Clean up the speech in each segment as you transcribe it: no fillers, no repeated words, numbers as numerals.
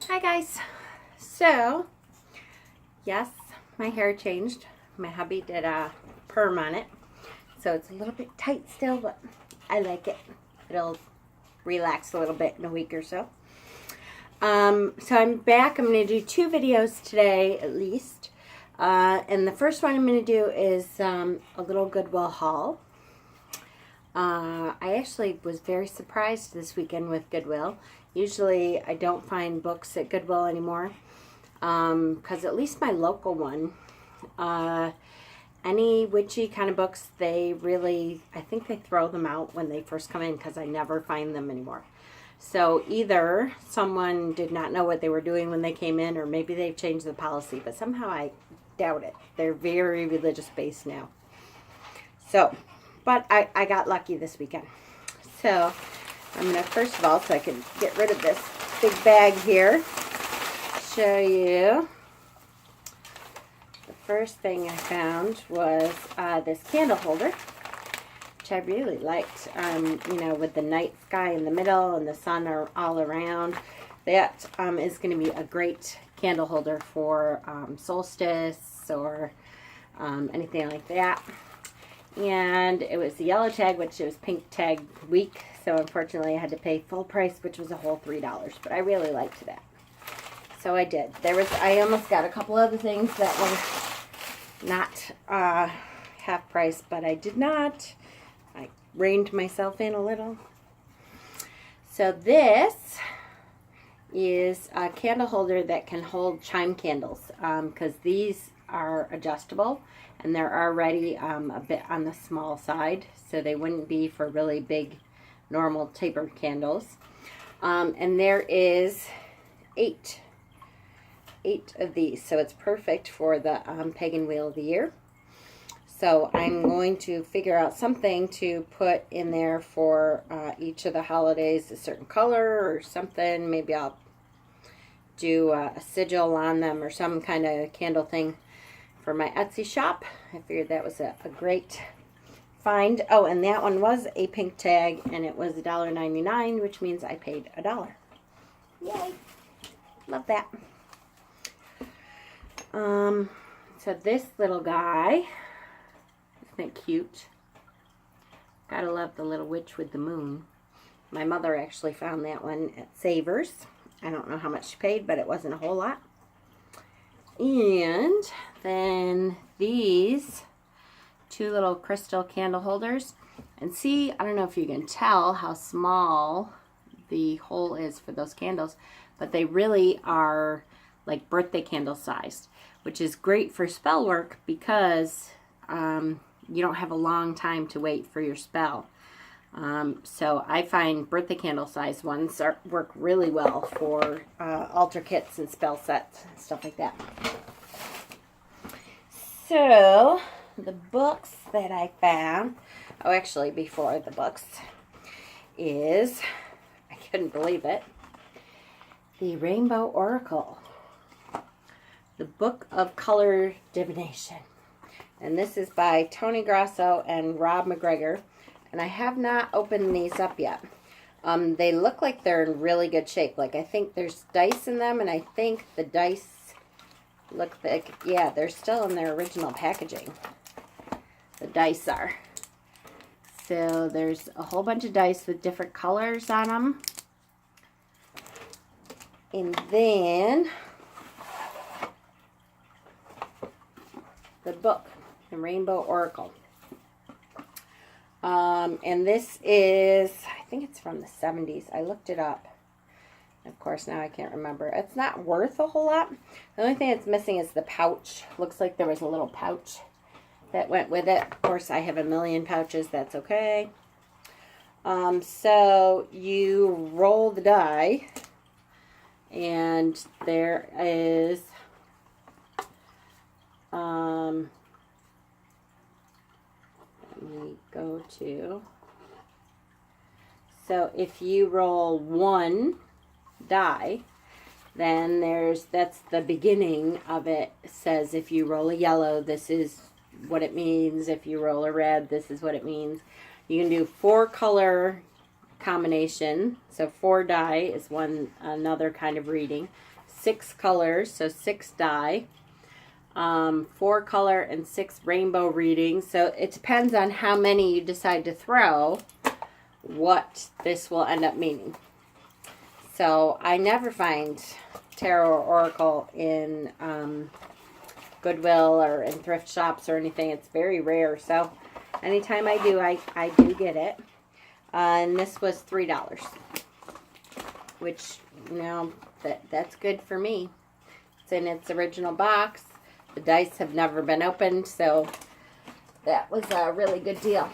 Hi guys. So, yes, my hair changed. My hubby did a perm on it. So it's a little bit tight still, but I like it. It'll relax a little bit in a week or so. So I'm back. I'm going to do 2 videos today at least. And the first one I'm going to do is a little Goodwill haul. I actually was very surprised this weekend with Goodwill. Usually I don't find books at Goodwill anymore, because at least my local one, any witchy kind of books, I think they throw them out when they first come in because I never find them anymore. So either someone did not know what they were doing when they came in, or maybe they've changed the policy, but somehow I doubt it. They're very religious based now. So, but I got lucky this weekend. So I'm going to, first of all, so I can get rid of this big bag here, show you. The first thing I found was this candle holder, which I really liked. You know, with the night sky in the middle and the sun all around. That is going to be a great candle holder for solstice or anything like that. And it was the yellow tag, which it was pink tag week, so unfortunately I had to pay full price, which was a whole $3, but I really liked that, so I did. I almost got a couple other things that were not half price, but I did not. I reined myself in a little. So this is a candle holder that can hold chime candles, because these are adjustable. And they're already a bit on the small side, so they wouldn't be for really big, normal tapered candles. And there is 8 of these, so it's perfect for the pagan wheel of the year. So I'm going to figure out something to put in there for each of the holidays, a certain color or something. Maybe I'll do a sigil on them or some kind of candle thing for my Etsy shop. I figured that was a great find. Oh, and that one was a pink tag, and it was $1.99, which means I paid $1. Yay! Love that. So this little guy, isn't it cute? Gotta love the little witch with the moon. My mother actually found that one at Savers. I don't know how much she paid, but it wasn't a whole lot. And then these 2 little crystal candle holders. And see, I don't know if you can tell how small the hole is for those candles, but they really are like birthday candle sized, which is great for spell work because you don't have a long time to wait for your spell. So I find birthday candle size ones work really well for altar kits and spell sets and stuff like that. So the books that I found, oh, actually before the books, is, I couldn't believe it, the Rainbow Oracle, the Book of Color Divination. And this is by Tony Grasso and Rob McGregor. And I have not opened these up yet. They look like they're in really good shape. Like, I think there's dice in them, and I think the dice look like, yeah, they're still in their original packaging. The dice are. So there's a whole bunch of dice with different colors on them. And then the book, the Rainbow Oracle. And this is, I think it's from the 70s. I looked it up. Of course, now I can't remember. It's not worth a whole lot. The only thing it's missing is the pouch. Looks like there was a little pouch that went with it. Of course, I have a million pouches. That's okay. So you roll the die, and there is let me go to, so if you roll 1 die, then that's the beginning of it. It says if you roll a yellow, this is what it means. If you roll a red, this is what it means. You can do 4 color combination. So 4 die is another kind of reading. 6 colors, so 6 die. 4 color and 6 rainbow readings. So it depends on how many you decide to throw, what this will end up meaning. So I never find tarot or oracle in Goodwill or in thrift shops or anything. It's very rare. So anytime I do, I do get it. And this was $3, which, you know, that's good for me. It's in its original box. The dice have never been opened, so that was a really good deal.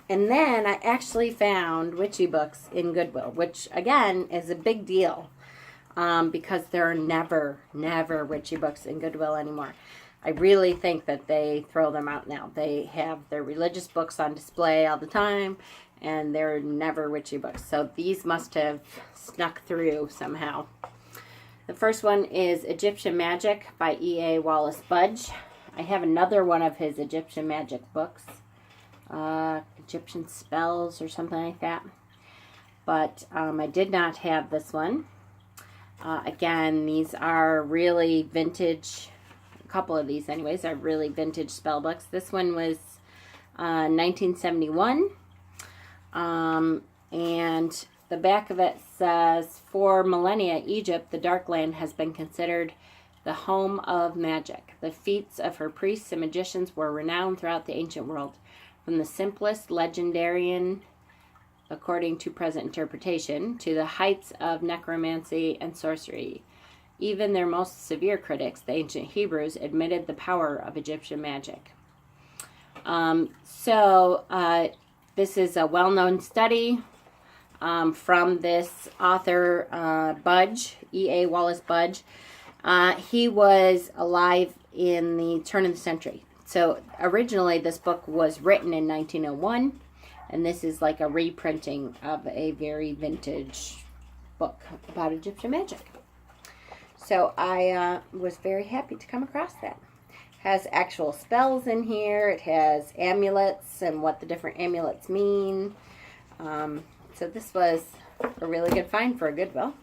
And then I actually found witchy books in Goodwill, which, again, is a big deal because there are never witchy books in Goodwill anymore. I really think that they throw them out now. They have their religious books on display all the time, and there are never witchy books. So these must have snuck through somehow. The first one is Egyptian Magic by E.A. Wallace Budge. I have another one of his Egyptian Magic books. Egyptian Spells or something like that. But I did not have this one. Again, these are really vintage. A couple of these anyways are really vintage spell books. This one was 1971. And the back of it says, for millennia, Egypt, the Dark Land, has been considered the home of magic. The feats of her priests and magicians were renowned throughout the ancient world. From the simplest legendarian, according to present interpretation, to the heights of necromancy and sorcery. Even their most severe critics, the ancient Hebrews, admitted the power of Egyptian magic. This is a well-known study from this author, Budge, E.A. Wallace Budge. He was alive in the turn of the century. So originally this book was written in 1901, and this is like a reprinting of a very vintage book about Egyptian magic. So I was very happy to come across that. It has actual spells in here. It has amulets and what the different amulets mean. So this was a really good find for a Goodwill.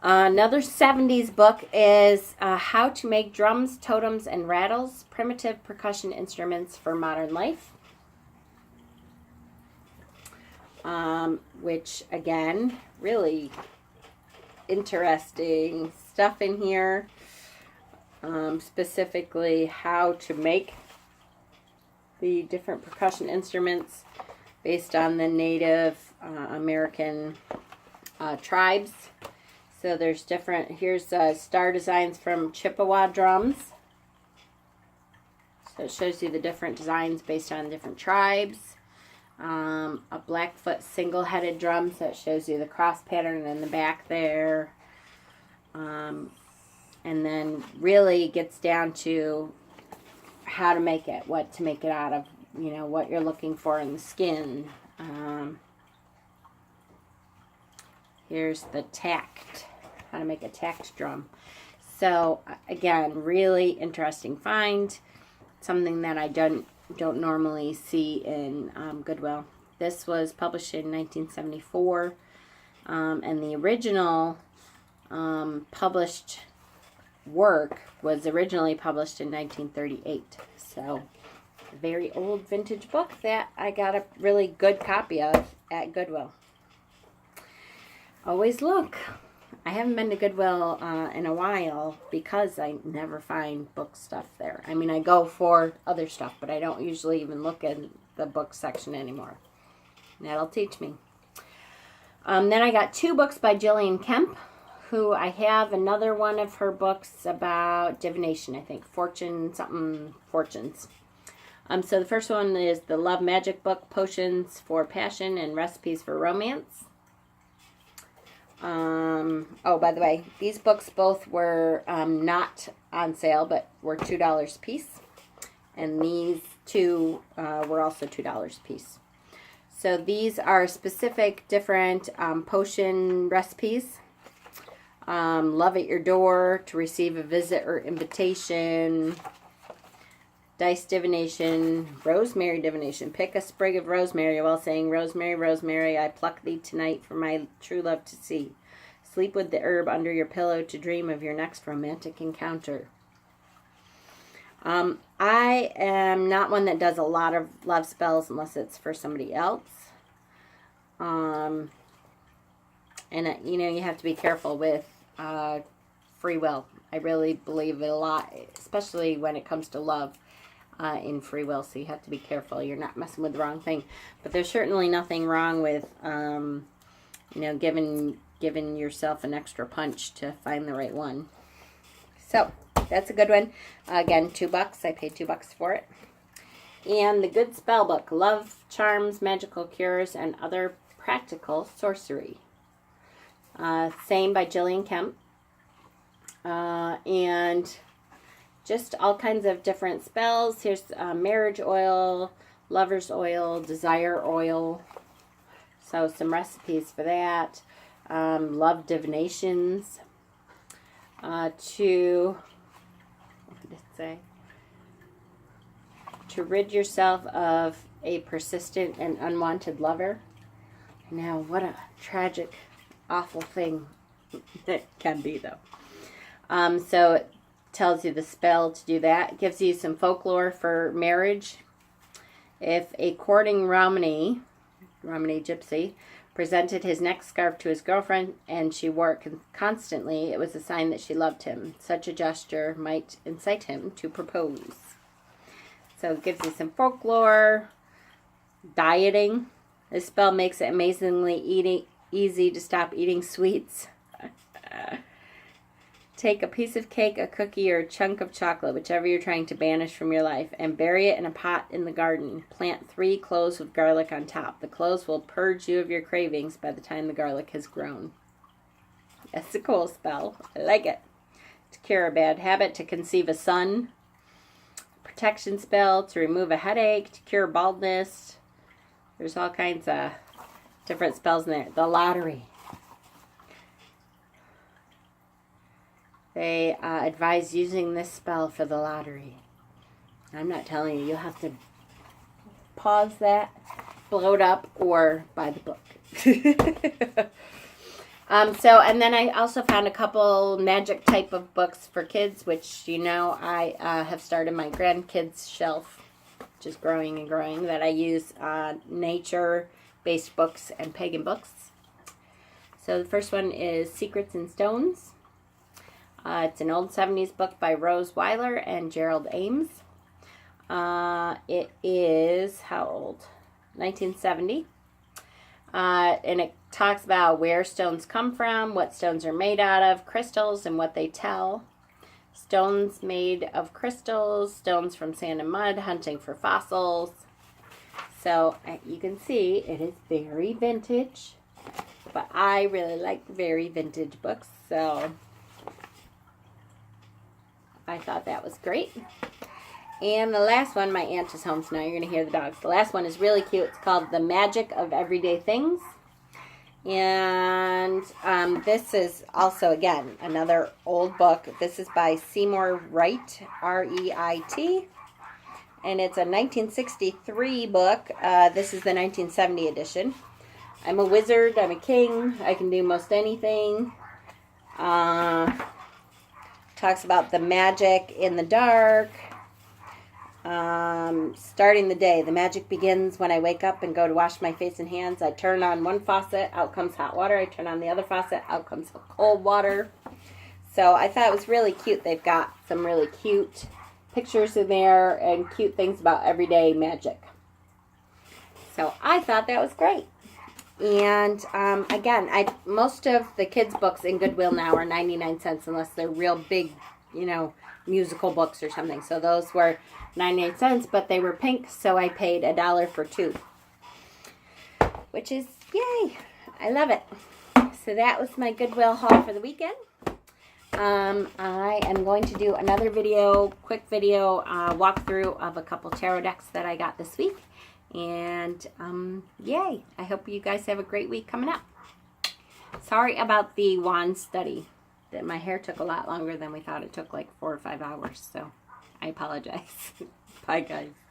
Another 70s book is How to Make Drums, Totems, and Rattles, Primitive Percussion Instruments for Modern Life. Which, again, really interesting stuff in here. Specifically, how to make the different percussion instruments based on the Native American tribes. So there's different, here's star designs from Chippewa drums. So it shows you the different designs based on different tribes. A Blackfoot single-headed drum, so it shows you the cross pattern in the back there. And then really gets down to how to make it, what to make it out of, you know, what you're looking for in the skin. Here's the tacked, how to make a tacked drum. So again, really interesting find. Something that I don't normally see in Goodwill. This was published in 1974, and the original published work was originally published in 1938. So a very old vintage book that I got a really good copy of at Goodwill. Always look. I haven't been to Goodwill in a while because I never find book stuff there. I mean, I go for other stuff, but I don't usually even look in the book section anymore. That'll teach me. Then I got 2 books by Jillian Kemp, who I have another one of her books about divination, I think. Fortunes. So the first one is the Love Magic book, Potions for Passion and Recipes for Romance. Oh, by the way, these books both were not on sale, but were $2 a piece. And these 2 were also $2 a piece. So these are specific different potion recipes. Love at your door, to receive a visit or invitation. Dice divination, rosemary divination. Pick a sprig of rosemary while saying, Rosemary, rosemary, I pluck thee tonight for my true love to see. Sleep with the herb under your pillow to dream of your next romantic encounter. I am not one that does a lot of love spells unless it's for somebody else. And, you have to be careful with free will. I really believe it a lot, especially when it comes to love. In free will, so you have to be careful. You're not messing with the wrong thing. But there's certainly nothing wrong with, giving yourself an extra punch to find the right one. So that's a good one. Again, $2. I paid $2 for it. And the Good Spell Book: Love Charms, Magical Cures, and Other Practical Sorcery. Same by Jillian Kemp. And just all kinds of different spells. Here's marriage oil, lover's oil, desire oil. So some recipes for that. Love divinations. What did it say? To rid yourself of a persistent and unwanted lover. Now, what a tragic, awful thing that can be, though. So it tells you the spell to do that. It gives you some folklore for marriage. If a courting Romany gypsy, presented his neck scarf to his girlfriend and she wore it constantly, it was a sign that she loved him. Such a gesture might incite him to propose. So it gives you some folklore. Dieting. This spell makes it amazingly easy to stop eating sweets. Take a piece of cake, a cookie, or a chunk of chocolate, whichever you're trying to banish from your life, and bury it in a pot in the garden. Plant 3 cloves with garlic on top. The cloves will purge you of your cravings by the time the garlic has grown. That's a cool spell. I like it. To cure a bad habit, to conceive a son. Protection spell, to remove a headache, to cure baldness. There's all kinds of different spells in there. The lottery. They advise using this spell for the lottery. I'm not telling you. You'll have to pause that, blow it up, or buy the book. And then I also found a couple magic type of books for kids, which, I have started my grandkids shelf, which is growing and growing, that I use nature-based books and pagan books. So the first one is Secrets in Stones. It's an old 70s book by Rose Weiler and Gerald Ames. It is, how old? 1970. And it talks about where stones come from, what stones are made out of, crystals, and what they tell. Stones made of crystals, stones from sand and mud, hunting for fossils. So you can see it is very vintage. But I really like very vintage books, so I thought that was great. And the last one, my aunt is home, so now you're going to hear the dogs. The last one is really cute. It's called The Magic of Everyday Things. And this is also, again, another old book. This is by Seymour Wright, R-E-I-T. And it's a 1963 book. This is the 1970 edition. I'm a wizard. I'm a king. I can do most anything. Talks about the magic in the dark. Starting the day. The magic begins when I wake up and go to wash my face and hands. I turn on one faucet, out comes hot water. I turn on the other faucet, out comes cold water. So I thought it was really cute. They've got some really cute pictures in there and cute things about everyday magic. So I thought that was great. And again, most of the kids' books in Goodwill now are 99 cents unless they're real big, musical books or something. So those were 99 cents, but they were pink, so I paid $1 for 2. Which is, yay! I love it. So that was my Goodwill haul for the weekend. I am going to do another quick video walkthrough of a couple tarot decks that I got this week. And, yay. I hope you guys have a great week coming up. Sorry about the wand study. My hair took a lot longer than we thought. It took like 4 or 5 hours, so I apologize. Bye, guys.